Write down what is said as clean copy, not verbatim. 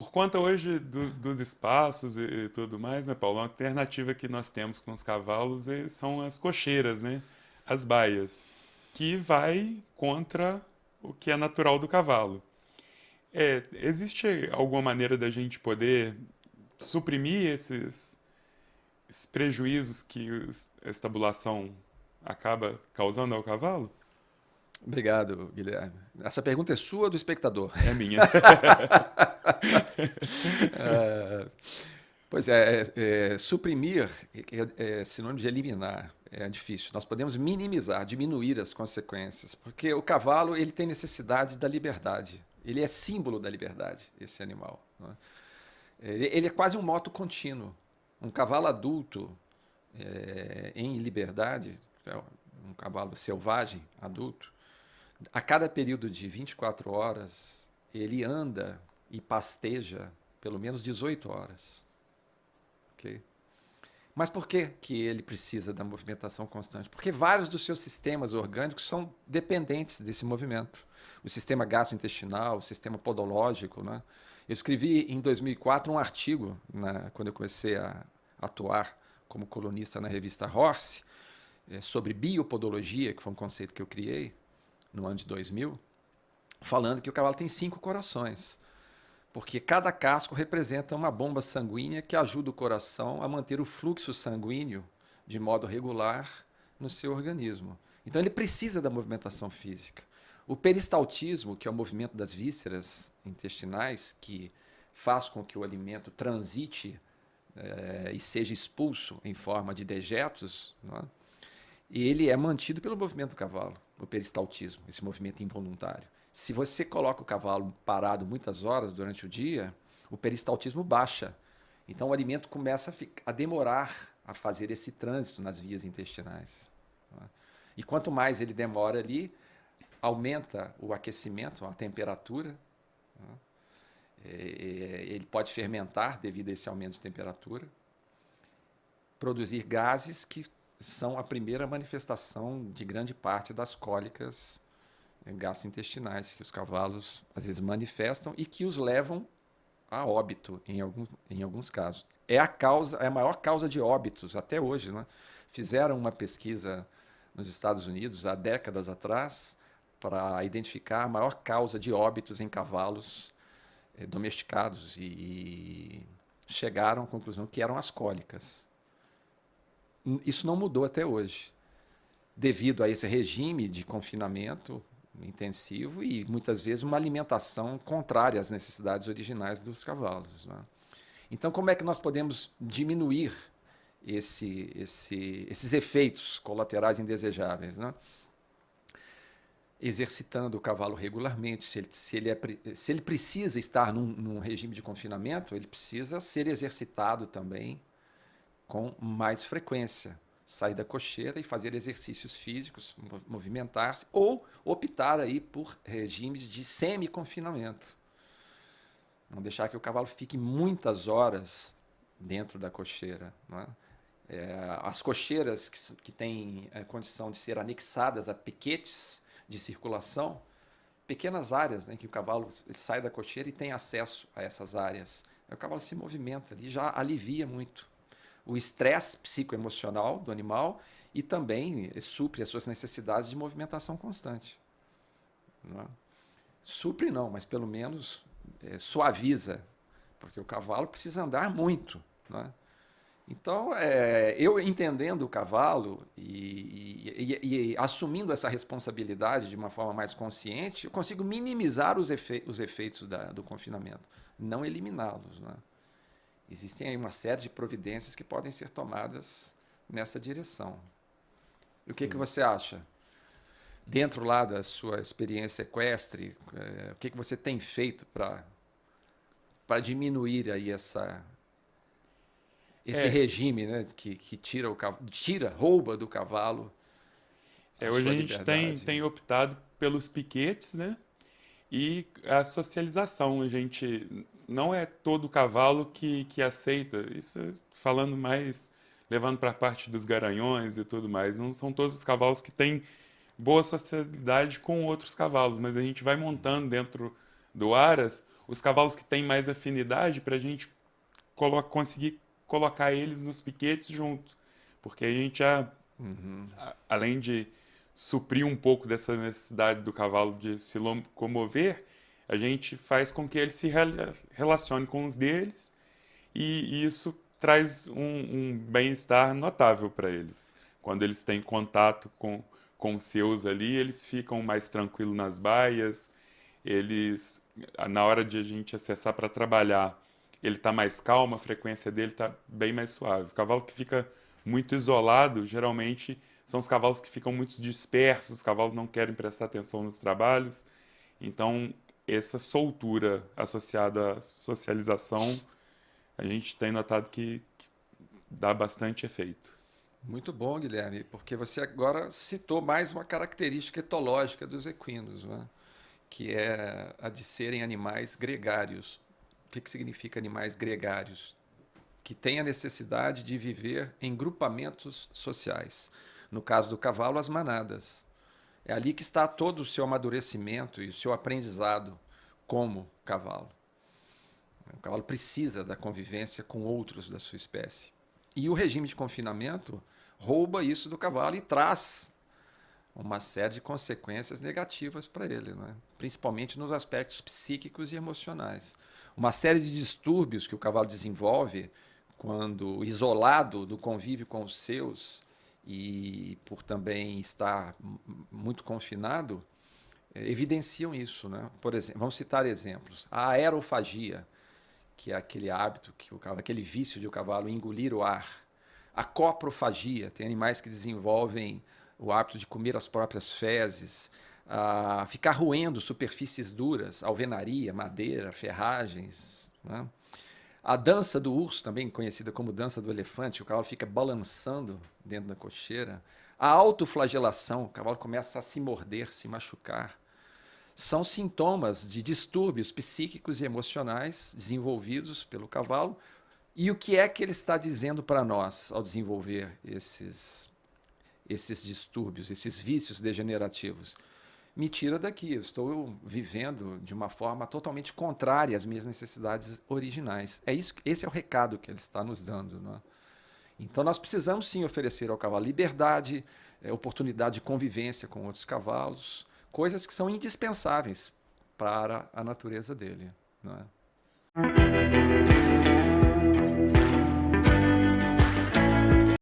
por conta hoje dos espaços e tudo mais, né, Paulo? Uma alternativa que nós temos com os cavalos são as cocheiras, né? As baias, que vai contra o que é natural do cavalo. Existe alguma maneira da gente poder suprimir esses prejuízos que a estabulação acaba causando ao cavalo? Obrigado, Guilherme. Essa pergunta é sua ou do espectador? É minha. Pois é, suprimir é sinônimo de eliminar. É difícil. Nós podemos minimizar, diminuir as consequências, porque o cavalo ele tem necessidade da liberdade. Ele é símbolo da liberdade, esse animal. Né? Ele é quase um moto contínuo. Um cavalo adulto em liberdade, um cavalo selvagem adulto, a cada período de 24 horas, ele anda e pasteja pelo menos 18 horas. Okay? Mas por que ele precisa da movimentação constante? Porque vários dos seus sistemas orgânicos são dependentes desse movimento. O sistema gastrointestinal, o sistema podológico. Né? Eu escrevi em 2004 um artigo, quando eu comecei a atuar como colunista na revista Horse, sobre biopodologia, que foi um conceito que eu criei no ano de 2000, falando que o cavalo tem 5 corações. Porque cada casco representa uma bomba sanguínea que ajuda o coração a manter o fluxo sanguíneo de modo regular no seu organismo. Então ele precisa da movimentação física. O peristaltismo, que é o movimento das vísceras intestinais, que faz com que o alimento transite e seja expulso em forma de dejetos, não é? E ele é mantido pelo movimento do cavalo, o peristaltismo, esse movimento involuntário. Se você coloca o cavalo parado muitas horas durante o dia, o peristaltismo baixa. Então o alimento começa a demorar a fazer esse trânsito nas vias intestinais. E quanto mais ele demora ali, aumenta o aquecimento, a temperatura. Ele pode fermentar devido a esse aumento de temperatura, produzir gases que são a primeira manifestação de grande parte das cólicas gastrointestinais que os cavalos às vezes manifestam e que os levam a óbito em alguns casos. É a maior causa de óbitos até hoje. Né? Fizeram uma pesquisa nos Estados Unidos há décadas atrás para identificar a maior causa de óbitos em cavalos domesticados e chegaram à conclusão que eram as cólicas. Isso não mudou até hoje, devido a esse regime de confinamento intensivo e muitas vezes uma alimentação contrária às necessidades originais dos cavalos. Né? Então, como é que nós podemos diminuir esses efeitos colaterais indesejáveis? Né? Exercitando o cavalo regularmente. Se ele precisa estar num regime de confinamento, ele precisa ser exercitado também com mais frequência. Sair da cocheira e fazer exercícios físicos, movimentar-se, ou optar aí por regimes de semi-confinamento. Não deixar que o cavalo fique muitas horas dentro da cocheira. Não é? As cocheiras que têm a condição de ser anexadas a piquetes de circulação, pequenas áreas, né, que o cavalo sai da cocheira e tem acesso a essas áreas. Aí o cavalo se movimenta ali, já alivia muito o estresse psicoemocional do animal e também supre as suas necessidades de movimentação constante. Não é? Supre não, mas pelo menos suaviza, porque o cavalo precisa andar muito. Não é? Então, eu entendendo o cavalo e assumindo essa responsabilidade de uma forma mais consciente, eu consigo minimizar os efeitos do confinamento, não eliminá-los. Não é? Existem aí uma série de providências que podem ser tomadas nessa direção. E o que você acha? Dentro lá da sua experiência equestre, o que você tem feito para diminuir aí esse É, regime, né, que rouba do cavalo a hoje sua a gente liberdade? tem optado pelos piquetes, né? E a socialização. A gente não é todo cavalo que aceita. Isso falando mais, levando para a parte dos garanhões e tudo mais. Não são todos os cavalos que têm boa socialidade com outros cavalos, mas a gente vai montando dentro do Aras os cavalos que têm mais afinidade para a gente conseguir colocar eles nos piquetes junto. Porque a gente já, além de suprir um pouco dessa necessidade do cavalo de se locomover, a gente faz com que ele se relacione com os deles e isso traz um bem-estar notável para eles. Quando eles têm contato com os seus ali, eles ficam mais tranquilos nas baias, eles, na hora de a gente acessar para trabalhar, ele está mais calmo, a frequência dele está bem mais suave. O cavalo que fica muito isolado, geralmente são os cavalos que ficam muito dispersos, os cavalos não querem prestar atenção nos trabalhos. Então, essa soltura associada à socialização, a gente tem notado que dá bastante efeito. Muito bom, Guilherme, porque você agora citou mais uma característica etológica dos equinos, né? Que é a de serem animais gregários. O que significa animais gregários? Que têm a necessidade de viver em grupamentos sociais. No caso do cavalo, as manadas. É ali que está todo o seu amadurecimento e o seu aprendizado como cavalo. O cavalo precisa da convivência com outros da sua espécie. E o regime de confinamento rouba isso do cavalo e traz uma série de consequências negativas para ele, não é? Principalmente nos aspectos psíquicos e emocionais. Uma série de distúrbios que o cavalo desenvolve quando isolado do convívio com os seus e por também estar muito confinado, evidenciam isso, né? Por exemplo, vamos citar exemplos. A aerofagia, que é aquele hábito, aquele vício de o cavalo engolir o ar. A coprofagia, tem animais que desenvolvem o hábito de comer as próprias fezes, a ficar roendo superfícies duras, alvenaria, madeira, ferragens, né? A dança do urso, também conhecida como dança do elefante, o cavalo fica balançando dentro da cocheira. A autoflagelação, o cavalo começa a se morder, se machucar. São sintomas de distúrbios psíquicos e emocionais desenvolvidos pelo cavalo. E o que é que ele está dizendo para nós ao desenvolver esses distúrbios, esses vícios degenerativos? Me tira daqui, eu estou vivendo de uma forma totalmente contrária às minhas necessidades originais. Esse é o recado que ele está nos dando, não é? Então nós precisamos sim oferecer ao cavalo liberdade, oportunidade de convivência com outros cavalos, coisas que são indispensáveis para a natureza dele, não é?